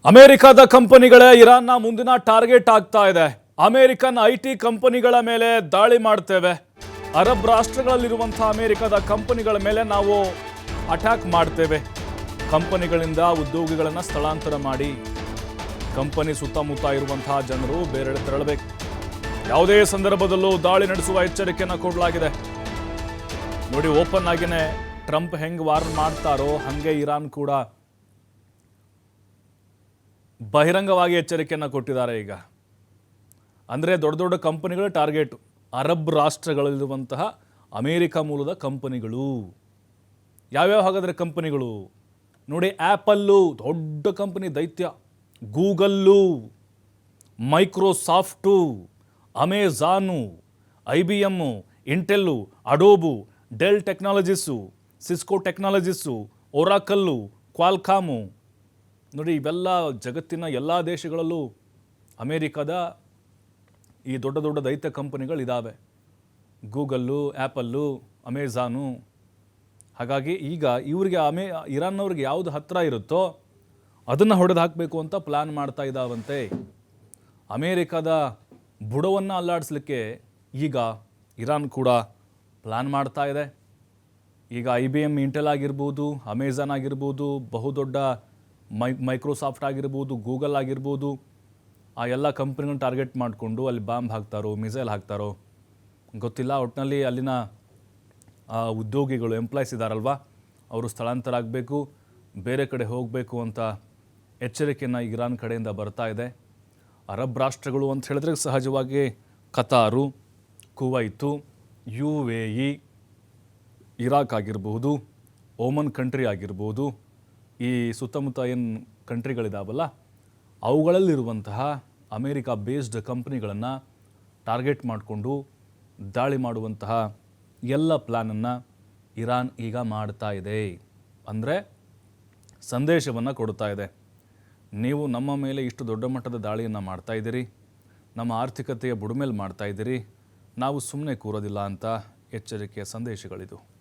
ಅಮೆರಿಕದ ಕಂಪನಿಗಳೇ ಇರಾನ್ನ ಮುಂದಿನ ಟಾರ್ಗೆಟ್ ಆಗ್ತಾ ಇದೆ. ಅಮೆರಿಕನ್ ಐಟಿ ಕಂಪನಿಗಳ ಮೇಲೆ ದಾಳಿ ಮಾಡ್ತೇವೆ. ಅರಬ್ ರಾಷ್ಟ್ರಗಳಲ್ಲಿರುವಂತಹ ಅಮೆರಿಕದ ಕಂಪನಿಗಳ ಮೇಲೆ ನಾವು ಅಟ್ಯಾಕ್ ಮಾಡ್ತೇವೆ. ಕಂಪನಿಗಳಿಂದ ಉದ್ಯೋಗಿಗಳನ್ನು ಸ್ಥಳಾಂತರ ಮಾಡಿ ಕಂಪನಿ ಸುತ್ತಮುತ್ತ ಇರುವಂತಹ ಜನರು ಬೇರೆಡೆ ತೆರಳಬೇಕು. ಯಾವುದೇ ಸಂದರ್ಭದಲ್ಲೂ ದಾಳಿ ನಡೆಸುವ ಎಚ್ಚರಿಕೆಯನ್ನು ಕೊಡಲಾಗಿದೆ. ನೋಡಿ, ಓಪನ್ ಆಗಿನೇ ಟ್ರಂಪ್ ಹೆಂಗ್ ವಾರ್ನ್ ಮಾಡ್ತಾರೋ ಹಂಗೆ ಇರಾನ್ ಕೂಡ ಬಹಿರಂಗವಾಗಿ ಎಚ್ಚರಿಕೆಯನ್ನು ಕೊಟ್ಟಿದ್ದಾರೆ. ಈಗ ಅಂದರೆ ದೊಡ್ಡ ದೊಡ್ಡ ಕಂಪನಿಗಳ ಟಾರ್ಗೆಟ್ ಅರಬ್ ರಾಷ್ಟ್ರಗಳಲ್ಲಿರುವಂತಹ ಅಮೇರಿಕ ಮೂಲದ ಕಂಪನಿಗಳು. ಯಾವ್ಯಾವ ಹಾಗಾದರೆ ಕಂಪನಿಗಳು ನೋಡಿ, ಆ್ಯಪಲ್ಲು ದೊಡ್ಡ ಕಂಪನಿ ದೈತ್ಯ, Google, Microsoft, Amazon, IBM, Intel, Adobe, Dell Technologies, Cisco Technologies, Oracle, Qualcomm. ನೋಡಿ, ಇವೆಲ್ಲ ಜಗತ್ತಿನ ಎಲ್ಲ ದೇಶಗಳಲ್ಲೂ ಅಮೇರಿಕದ ಈ ದೊಡ್ಡ ದೊಡ್ಡ ದೈತ್ಯ ಕಂಪನಿಗಳಿದ್ದಾವೆ. Google, apple, Amazon. ಹಾಗಾಗಿ ಈಗ ಇವರಿಗೆ ಇರಾನ್ನವ್ರಿಗೆ ಯಾವುದು ಹತ್ತಿರ ಇರುತ್ತೋ ಅದನ್ನು ಹೊಡೆದು ಹಾಕಬೇಕು ಅಂತ ಪ್ಲ್ಯಾನ್ ಮಾಡ್ತಾ ಇದ್ದಾವಂತೆ. ಅಮೇರಿಕದ ಬುಡವನ್ನು ಅಲ್ಲಾಡಿಸ್ಲಿಕ್ಕೆ ಈಗ ಇರಾನ್ ಕೂಡ ಪ್ಲ್ಯಾನ್ ಮಾಡ್ತಾ ಇದೆ. ಈಗ IBM, ಇಂಟೆಲ್ ಆಗಿರ್ಬೋದು, ಅಮೆಜಾನ್ ಆಗಿರ್ಬೋದು, ಬಹುದೊಡ್ಡ ಮೈಕ್ರೋಸಾಫ್ಟ್ ಆಗಿರ್ಬೋದು, ಗೂಗಲ್ ಆಗಿರ್ಬೋದು, ಆ ಎಲ್ಲ ಕಂಪ್ನಿಗಳನ್ನ ಟಾರ್ಗೆಟ್ ಮಾಡಿಕೊಂಡು ಅಲ್ಲಿ ಬಾಂಬ್ ಹಾಕ್ತಾರೋ, ಮಿಸೈಲ್ ಹಾಕ್ತಾರೋ ಗೊತ್ತಿಲ್ಲ. ಒಟ್ಟಿನಲ್ಲಿ ಅಲ್ಲಿನ ಉದ್ಯೋಗಿಗಳು, ಎಂಪ್ಲಾಯ್ಸ್ ಇದ್ದಾರಲ್ವ, ಅವರು ಸ್ಥಳಾಂತರ ಆಗಬೇಕು, ಬೇರೆ ಕಡೆ ಹೋಗಬೇಕು ಅಂತ ಎಚ್ಚರಿಕೆಯನ್ನು ಇರಾನ್ ಕಡೆಯಿಂದ ಬರ್ತಾ ಇದೆ. ಅರಬ್ ರಾಷ್ಟ್ರಗಳು ಅಂತ ಹೇಳಿದ್ರೆ ಸಹಜವಾಗಿ ಕತಾರು, ಕುವೈತು, UAE, ಇರಾಕ್ ಆಗಿರ್ಬೋದು, ಓಮನ್ ಕಂಟ್ರಿ ಆಗಿರ್ಬೋದು, ಈ ಸುತ್ತಮುತ್ತ ಏನು ಕಂಟ್ರಿಗಳಿದಾವಲ್ಲ ಅವುಗಳಲ್ಲಿರುವಂತಹ ಅಮೇರಿಕಾ ಬೇಸ್ಡ್ ಕಂಪ್ನಿಗಳನ್ನು ಟಾರ್ಗೆಟ್ ಮಾಡಿಕೊಂಡು ದಾಳಿ ಮಾಡುವಂತಹ ಎಲ್ಲ ಪ್ಲ್ಯಾನನ್ನು ಇರಾನ್ ಈಗ ಮಾಡ್ತಾ ಇದೆ. ಅಂದರೆ ಸಂದೇಶವನ್ನು ಕೊಡ್ತಾ ಇದೆ, ನೀವು ನಮ್ಮ ಮೇಲೆ ಇಷ್ಟು ದೊಡ್ಡ ಮಟ್ಟದ ದಾಳಿಯನ್ನು ಮಾಡ್ತಾ ಇದ್ದೀರಿ, ನಮ್ಮ ಆರ್ಥಿಕತೆಯ ಬುಡಮೇಲೆ ಮಾಡ್ತಾ ಇದ್ದೀರಿ, ನಾವು ಸುಮ್ಮನೆ ಕೂರೋದಿಲ್ಲ ಅಂತ ಎಚ್ಚರಿಕೆಯ ಸಂದೇಶಗಳಿದು.